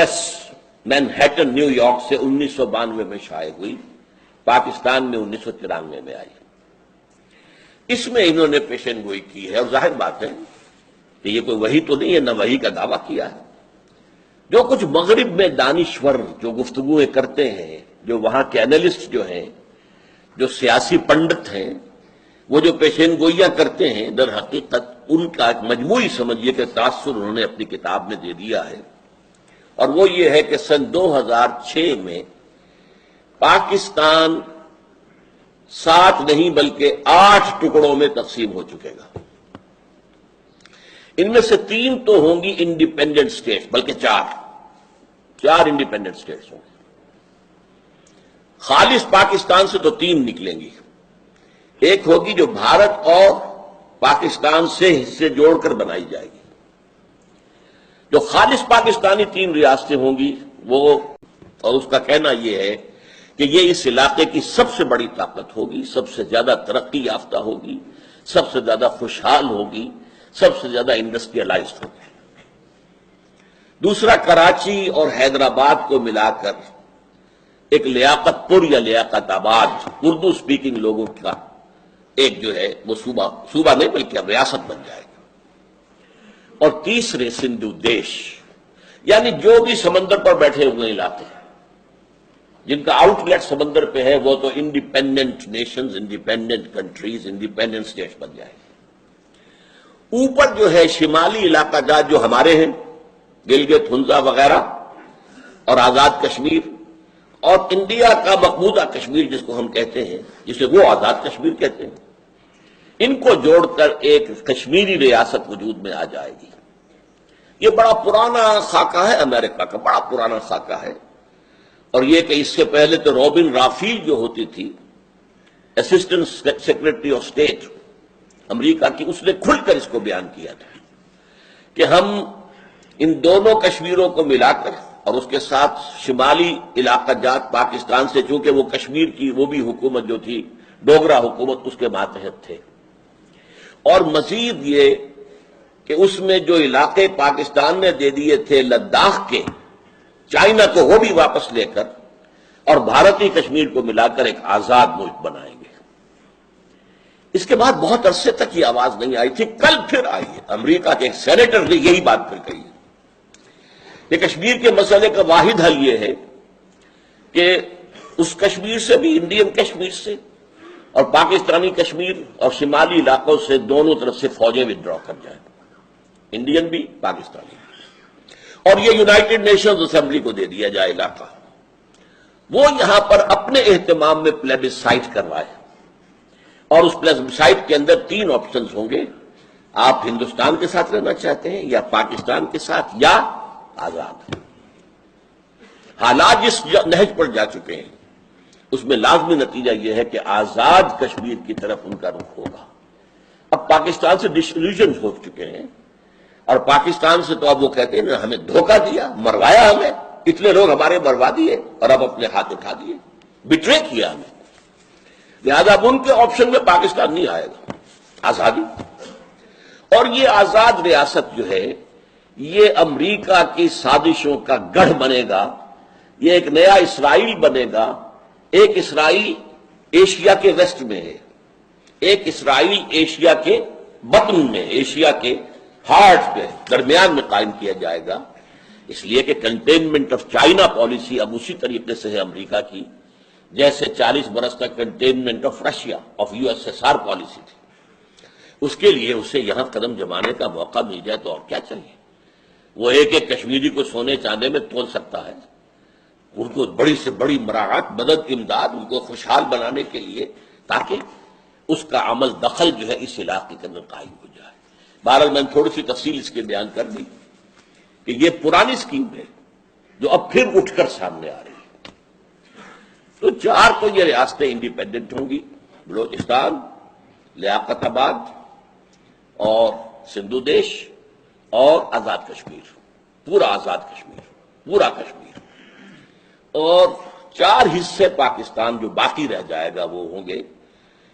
Press Manhattan new York سے 1992 میں شائع ہوئی، پاکستان میں 1993 میں آئی۔ اس میں انہوں نے پیشن گوئی کی ہے، اور ظاہر بات ہے کہ یہ کوئی وحی تو نہیں ہے، نہ وحی کا دعویٰ کیا ہے۔ جو کچھ مغرب میں دانشور جو گفتگویں کرتے ہیں، جو وہاں کے انالسٹ جو ہیں، جو سیاسی پنڈت ہیں، وہ جو پیشین گوئیاں کرتے ہیں، در حقیقت ان کا ایک مجموعی سمجھیے کہ تاثر انہوں نے اپنی کتاب میں دے دیا ہے، اور وہ یہ ہے کہ سن 2006 میں پاکستان 7 نہیں بلکہ 8 ٹکڑوں میں تقسیم ہو چکے گا۔ ان میں سے 3 تو ہوں گی انڈیپینڈنٹ اسٹیٹس، بلکہ 4 انڈیپینڈنٹ اسٹیٹس ہوں گے۔ خالص پاکستان سے تو 3 نکلیں گی، ایک ہوگی جو بھارت اور پاکستان سے حصے جوڑ کر بنائی جائے گی۔ جو خالص پاکستانی 3 ریاستیں ہوں گی وہ، اور اس کا کہنا یہ ہے کہ یہ اس علاقے کی سب سے بڑی طاقت ہوگی، سب سے زیادہ ترقی یافتہ ہوگی، سب سے زیادہ خوشحال ہوگی، سب سے زیادہ انڈسٹریلائزڈ ہوگی۔ دوسرا کراچی اور حیدرآباد کو ملا کر ایک لیاقت پور یا لیاقت آباد اردو سپیکنگ لوگوں کا ایک جو ہے وہ صوبہ نہیں بلکہ اب ریاست بن جائے گا۔ اور تیسرے سندھو دیش، یعنی جو بھی سمندر پر بیٹھے ہوئے علاقے ہیں جن کا آؤٹ لیٹ سمندر پہ ہے، وہ تو independent nations, independent countries, independent states بن جائے گی۔ اوپر جو ہے شمالی علاقہ جات جو ہمارے ہیں، گلگت ہنزا وغیرہ اور آزاد کشمیر، اور انڈیا کا مقبوضہ کشمیر جس کو ہم کہتے ہیں، جسے وہ آزاد کشمیر کہتے ہیں، ان کو جوڑ کر ایک کشمیری ریاست وجود میں آ جائے گی۔ یہ بڑا پرانا خاکہ ہے، امریکہ کا بڑا پرانا خاکہ ہے، اور یہ کہ اس سے پہلے تو رابن رافیل جو ہوتی تھی اسسٹنٹ سیکرٹری آف اسٹیٹ امریکہ کی، اس نے کھل کر اس کو بیان کیا تھا کہ ہم ان دونوں کشمیروں کو ملا کر اور اس کے ساتھ شمالی علاقہ جات پاکستان سے، چونکہ وہ کشمیر کی وہ بھی حکومت جو تھی ڈوگرا حکومت، اس کے ماتحت تھے، اور مزید یہ کہ اس میں جو علاقے پاکستان نے دے دیے تھے لداخ کے چائنا کو، وہ بھی واپس لے کر اور بھارتی کشمیر کو ملا کر ایک آزاد ملک بنائیں گے۔ اس کے بعد بہت عرصے تک یہ آواز نہیں آئی تھی، کل پھر آئی ہے۔ امریکہ کے ایک سینیٹر نے یہی بات پھر کہی ہے کہ کشمیر کے مسئلے کا واحد حل یہ ہے کہ اس کشمیر سے بھی، انڈین کشمیر سے اور پاکستانی کشمیر اور شمالی علاقوں سے، دونوں طرف سے فوجیں ودرا کر جائیں، انڈین بھی پاکستانی بھی، اور یہ یونائٹڈ نیشنز اسمبلی کو دے دیا جائے علاقہ، وہ یہاں پر اپنے اہتمام میں پلیبسائٹ کروائے، اور اس پلیبسائٹ کے اندر 3 آپشنز ہوں گے، آپ ہندوستان کے ساتھ رہنا چاہتے ہیں یا پاکستان کے ساتھ یا آزاد۔ حالات جس نہج پر جا چکے ہیں اس میں لازمی نتیجہ یہ ہے کہ آزاد کشمیر کی طرف ان کا رخ ہوگا۔ اب پاکستان سے ڈسلیوژن ہو چکے ہیں، اور پاکستان سے تو اب وہ کہتے ہیں نا، ہمیں دھوکہ دیا، مروایا ہمیں، اتنے لوگ ہمارے مروا دیے اور اب اپنے ہاتھ اٹھا دیے، بٹرے کیا ہمیں، لہذا اب ان کے آپشن میں پاکستان نہیں آئے گا، آزادی۔ اور یہ آزاد ریاست جو ہے یہ امریکہ کی سازشوں کا گڑھ بنے گا، یہ ایک نیا اسرائیل بنے گا۔ ایک اسرائیل ایشیا کے ویسٹ میں ہے، ایک اسرائیل ایشیا کے بطن میں، ایشیا کے ہارٹ میں، درمیان میں قائم کیا جائے گا، اس لیے کہ کنٹینمنٹ آف چائنا پالیسی اب اسی طریقے سے ہے امریکہ کی جیسے 40 برس تک containment of Russia, of USSR policy تھی۔ اس کے لیے اسے یہاں قدم جمانے کا موقع مل جائے تو اور کیا چاہیے۔ وہ ایک ایک کشمیری کو سونے چاندے میں تول سکتا ہے، ان کو بڑی سے بڑی مراعات، مدد، امداد، ان کو خوشحال بنانے کے لیے، تاکہ اس کا عمل دخل جو ہے اس علاقے کے اندر قائم ہو جائے۔ بہرحال میں نے تھوڑی سی تفصیل اس کے بیان کر دی کہ یہ پرانی اسکیم ہے جو اب پھر اٹھ کر سامنے آ رہی ہے۔ تو 4 تو یہ ریاستیں انڈیپینڈنٹ ہوں گی، بلوچستان، لیاقت آباد اور سندھو دیش اور آزاد کشمیر، پورا آزاد کشمیر، پورا کشمیر، اور 4 حصے پاکستان جو باقی رہ جائے گا وہ ہوں گے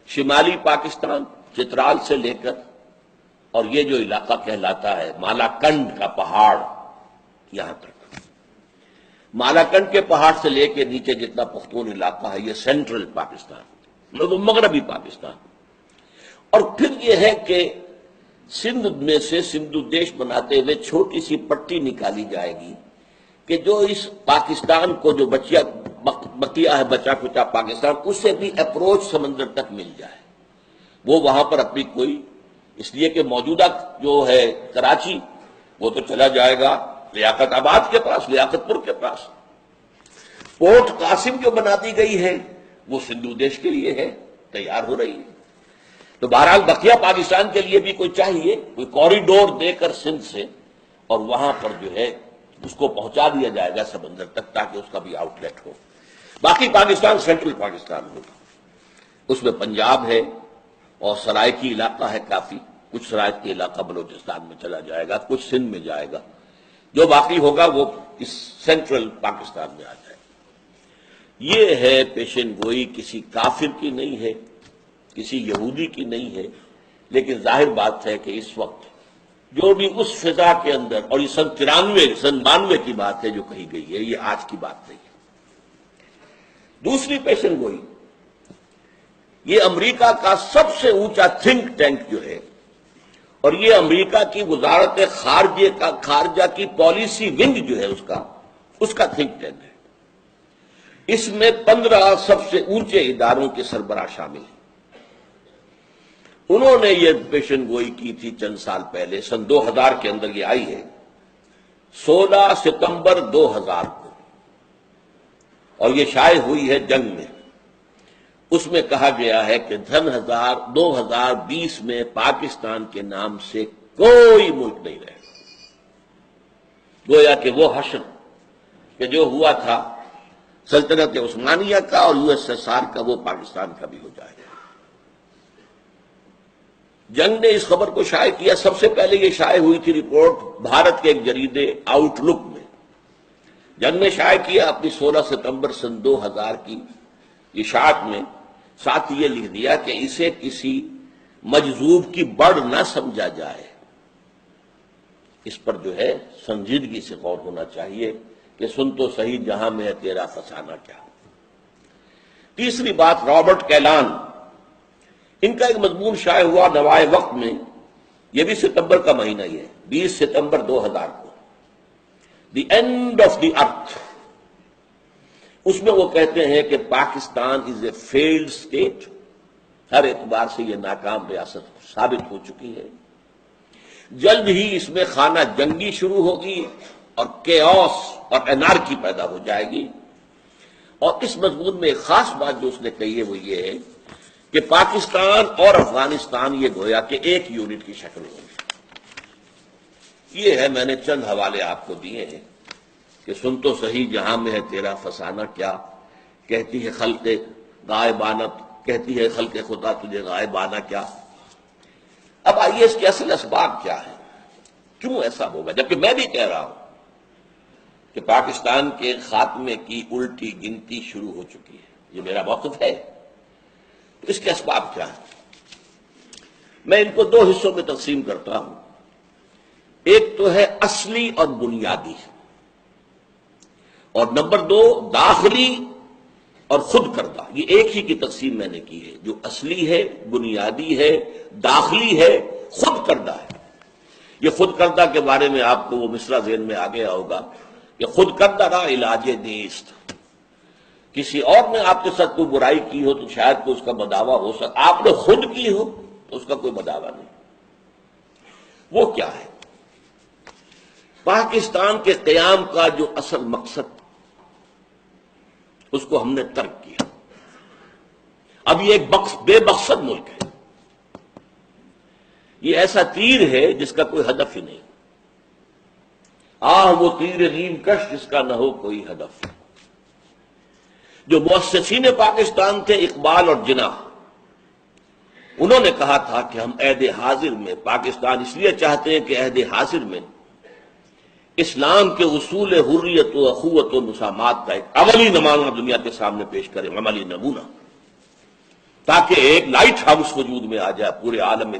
شمالی پاکستان، چترال سے لے کر اور یہ جو علاقہ کہلاتا ہے مالاکنڈ کا پہاڑ، یہاں تک۔ مالاکنڈ کے پہاڑ سے لے کے نیچے جتنا پختون علاقہ ہے یہ سینٹرل پاکستان، مغربی پاکستان. اور پھر یہ ہے کہ سندھ میں سے سندھ دیش بناتے ہوئے چھوٹی سی پٹی نکالی جائے گی کہ جو اس پاکستان کو جو بقیہ ہے بچا کچا پاکستان، اس سے بھی اپروچ سمندر تک مل جائے. وہ وہاں پر اپنی کوئی، اس لیے کہ موجودہ جو ہے کراچی وہ تو چلا جائے گا لیاقت آباد کے پاس، لیاقت پور کے پاس. پورٹ قاسم جو بنا دی گئی ہے وہ سندھ دیش کے لیے ہے، تیار ہو رہی ہے. تو بہرحال بقیہ پاکستان کے لیے بھی کوئی چاہیے، کوئی کوریڈور دے کر سندھ سے، اور وہاں پر جو ہے اس کو پہنچا دیا جائے گا سمندر تک تاکہ اس کا بھی آؤٹ لیٹ ہو. باقی پاکستان سینٹرل پاکستان ہوگا، اس میں پنجاب ہے اور سرائکی علاقہ ہے کافی، کچھ سرائکی علاقہ بلوچستان میں چلا جائے گا، کچھ سندھ میں جائے گا، جو باقی ہوگا وہ اس سینٹرل پاکستان میں آ جائے گا. یہ ہے پیشن گوئی، کسی کافر کی نہیں ہے، کسی یہودی کی نہیں ہے، لیکن ظاہر بات ہے کہ اس وقت جو بھی اس فضا کے اندر، اور یہ سن 92 کی بات ہے جو کہی گئی ہے، یہ آج کی بات نہیں ہے. دوسری پیشن گوئی، یہ امریکہ کا سب سے اونچا تھنک ٹینک جو ہے، اور یہ امریکہ کی وزارت خارجہ کی پالیسی ونگ جو ہے اس کا تھنک ٹینک ہے. اس میں 15 سب سے اونچے اداروں کے سربراہ شامل ہیں. انہوں نے یہ پیشن گوئی کی تھی چند سال پہلے، سن 2000 کے اندر یہ آئی ہے، 16 ستمبر 2000 کو، اور یہ شائع ہوئی ہے جنگ میں. اس میں کہا گیا ہے کہ 2020 میں پاکستان کے نام سے کوئی ملک نہیں رہے گا. گویا کہ وہ حشر کہ جو ہوا تھا سلطنت عثمانیہ کا اور USSR کا، وہ پاکستان کا بھی ہو جائے گا. جنگ نے اس خبر کو شائع کیا. سب سے پہلے یہ شائع ہوئی تھی رپورٹ بھارت کے ایک جریدے آؤٹ لک میں. جنگ نے شائع کیا اپنی 16 ستمبر سن 2000 کی اشاعت میں، ساتھ یہ لکھ دیا کہ اسے کسی مجذوب کی بڑ نہ سمجھا جائے. اس پر جو ہے سنجیدگی سے غور ہونا چاہیے کہ سن تو صحیح جہاں میں ہے تیرا فسانہ کیا. تیسری بات، رابرٹ کیلان، ان کا ایک مضمون شائع ہوا نوائے وقت میں، یہ بھی ستمبر کا مہینہ ہی ہے، 20 ستمبر 2000 کو، دی اینڈ آف دی ارتھ. اس میں وہ کہتے ہیں کہ پاکستان از اے فیلڈ اسٹیٹ، ہر اعتبار سے یہ ناکام ریاست ثابت ہو چکی ہے. جلد ہی اس میں خانہ جنگی شروع ہوگی اور کیوس اور انارکی پیدا ہو جائے گی. اور اس مضمون میں ایک خاص بات جو اس نے کہی ہے وہ یہ ہے کہ پاکستان اور افغانستان یہ گویا کہ ایک یونٹ کی شکل ہوگی. یہ ہے، میں نے چند حوالے آپ کو دیے ہیں کہ سن تو صحیح جہاں میں ہے تیرا فسانہ کیا، کہتی ہے خلق غائبانت، کہتی ہے خلق خدا تجھے غائبانہ کیا. اب آئیے اس کے اصل اسباب کیا ہے، کیوں ایسا ہوگا، جبکہ میں بھی کہہ رہا ہوں کہ پاکستان کے خاتمے کی الٹی گنتی شروع ہو چکی ہے. یہ میرا موقف ہے. تو اس کے اسباب کیا ہیں؟ میں ان کو 2 حصوں میں تقسیم کرتا ہوں. ایک تو ہے اصلی اور بنیادی، اور نمبر 2 داخلی اور خود کردہ. یہ ایک ہی کی تقسیم میں نے کی ہے، جو اصلی ہے، بنیادی ہے، داخلی ہے، خود کردہ ہے. یہ خود کردہ کے بارے میں آپ کو وہ مصرع ذہن میں آ گیا ہوگا کہ خود کردہ را علاج نیست. کسی اور نے آپ کے ساتھ کوئی برائی کی ہو تو شاید کوئی اس کا مداوع ہو سکتا، آپ نے خود کی ہو تو اس کا کوئی مداوع نہیں. وہ کیا ہے؟ پاکستان کے قیام کا جو اصل مقصد اس کو ہم نے ترک کیا. اب یہ ایک بے مقصد ملک ہے. یہ ایسا تیر ہے جس کا کوئی ہدف ہی نہیں. وہ تیر نیم کش جس کا نہ ہو کوئی ہدف. جو مؤسسین پاکستان تھے اقبال اور جناح، انہوں نے کہا تھا کہ ہم عہد حاضر میں پاکستان اس لیے چاہتے ہیں کہ عہد حاضر میں اسلام کے اصول حریت و اخوت و مسامات کا ایک عملی نمونہ دنیا کے سامنے پیش کریں، عملی نمونہ، تاکہ ایک لائٹ ہاؤس وجود میں آ جائے پورے عالم میں.